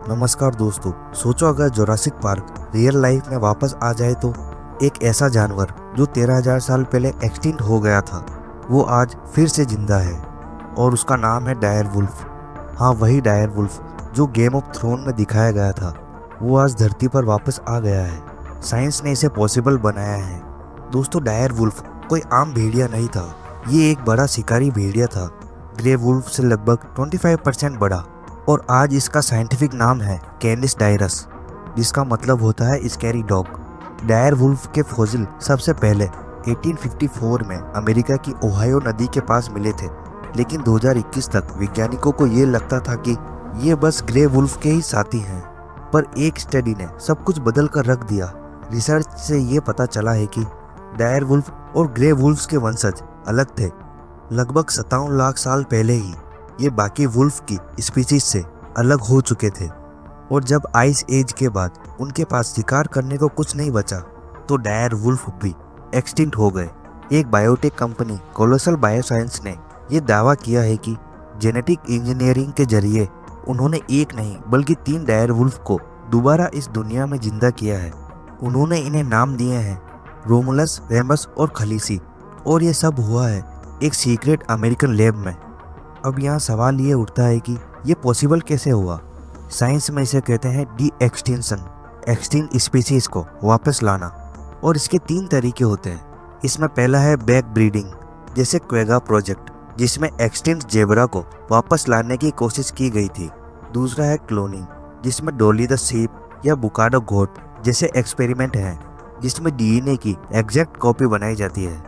नमस्कार दोस्तों। सोचो अगर जुरासिक पार्क रियल लाइफ में वापस आ जाए तो एक ऐसा जानवर जो 13,000 साल पहले एक्सटिंक्ट हो गया था वो आज फिर से जिंदा है और उसका नाम है डायर वुल्फ। हाँ, वही डायर वुल्फ जो गेम ऑफ थ्रोन में दिखाया गया था वो आज धरती पर वापस आ गया है। साइंस ने इसे पॉसिबल बनाया है। दोस्तों, डायर वुल्फ कोई आम भेड़िया नहीं था, ये एक बड़ा शिकारी भेड़िया था, ग्रे वुल्फ से लगभग 25% बड़ा। और आज इसका साइंटिफिक नाम है कैनिस डायरस, जिसका मतलब होता है स्कैरी डॉग। डायर वुल्फ के फॉसिल सबसे पहले 1854 में अमेरिका की ओहायो नदी के पास मिले थे, लेकिन 2021 तक वैज्ञानिकों को ये लगता था कि ये बस ग्रे वुल्फ के ही साथी हैं। पर एक स्टडी ने सब कुछ बदल कर रख दिया। रिसर्च से ये पता चला है कि डायर वुल्फ और ग्रे वुल्फ के वंशज अलग थे। लगभग 57 लाख साल पहले ही ये बाकी वुल्फ की स्पीशीज से अलग हो चुके थे। और जब आइस एज के बाद उनके पास शिकार करने को कुछ नहीं बचा तो डायर वुल्फ भी एक्सटिंक्ट हो गए। एक बायोटेक कंपनी कोलोसल बायोसाइंस ने यह दावा किया है कि जेनेटिक इंजीनियरिंग के जरिए उन्होंने एक नहीं बल्कि 3 डायर वुल्फ को दोबारा इस दुनिया में जिंदा किया है। उन्होंने इन्हें नाम दिए हैं रोमुलस, रेमस और खलीसी, और ये सब हुआ है एक सीक्रेट अमेरिकन लैब में। अब यहाँ सवाल ये उठता है कि ये पॉसिबल कैसे हुआ। साइंस में इसे कहते हैं डी एक्सटिंक्शन, एक्सटिंक्ट स्पीशीज को वापस लाना। और इसके 3 तरीके होते हैं। इसमें पहला है बैक ब्रीडिंग, जैसे क्वेगा प्रोजेक्ट, जिसमें एक्सटिंक्ट जेब्रा को वापस लाने की कोशिश की गई थी। दूसरा है क्लोनिंग, जिसमें डॉली द शीप या बुकाडो गोट जैसे एक्सपेरिमेंट हैं, जिसमें डीएनए की एग्जैक्ट कॉपी बनाई जाती है।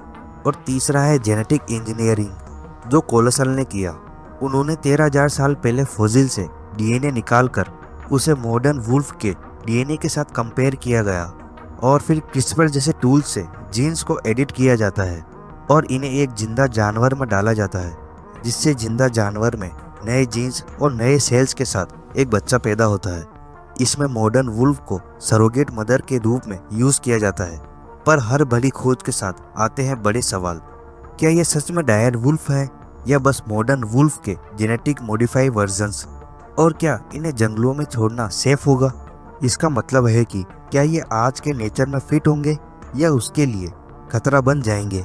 और तीसरा है जेनेटिक इंजीनियरिंग, जो कोलोसल ने किया। उन्होंने 13,000 साल पहले फॉसिल से डीएनए निकालकर उसे मॉडर्न वुल्फ के डीएनए के साथ कंपेयर किया गया और फिर क्रिस्पर जैसे टूल से जीन्स को एडिट किया जाता है और इन्हें एक जिंदा जानवर में डाला जाता है, जिससे जिंदा जानवर में नए जीन्स और नए सेल्स के साथ एक बच्चा पैदा होता है। इसमें मॉडर्न वुल्फ को सरोगेट मदर के रूप में यूज किया जाता है। पर हर बड़ी खोज के साथ आते हैं बड़े सवाल। क्या ये सच में डायर वुल्फ है या बस मॉडर्न वुल्फ के जेनेटिक मॉडिफाई वर्जन्स? और क्या इन्हें जंगलों में छोड़ना सेफ होगा? इसका मतलब है कि क्या ये आज के नेचर में फिट होंगे या उसके लिए खतरा बन जाएंगे?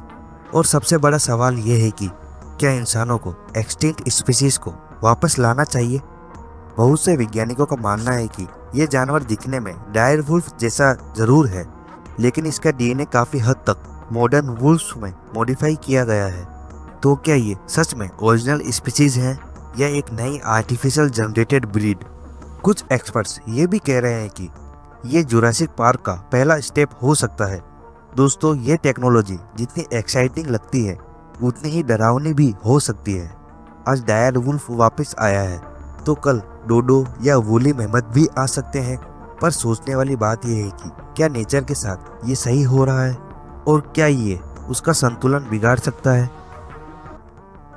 और सबसे बड़ा सवाल ये है कि क्या इंसानों को एक्सटिंक्ट स्पीशीज को वापस लाना चाहिए? बहुत से वैज्ञानिकों का मानना है कि ये जानवर दिखने में डायर वुल्फ जैसा जरूर है, लेकिन इसका डीएनए काफी हद तक मॉडर्न वुल्फ्स में मॉडिफाई किया गया है। तो क्या ये सच में ओरिजिनल स्पीशीज है या एक नई आर्टिफिशियल जनरेटेड ब्रीड? कुछ एक्सपर्ट्स ये भी कह रहे हैं कि ये जुरासिक पार्क का पहला स्टेप हो सकता है। दोस्तों, ये टेक्नोलॉजी जितनी एक्साइटिंग लगती है उतनी ही डरावनी भी हो सकती है। आज डायर वुल्फ वापस आया है तो कल डोडो या वूली मेमथ भी आ सकते हैं। पर सोचने वाली बात यह है कि क्या नेचर के साथ ये सही हो रहा है और क्या ये उसका संतुलन बिगाड़ सकता है?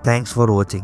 Thanks for watching.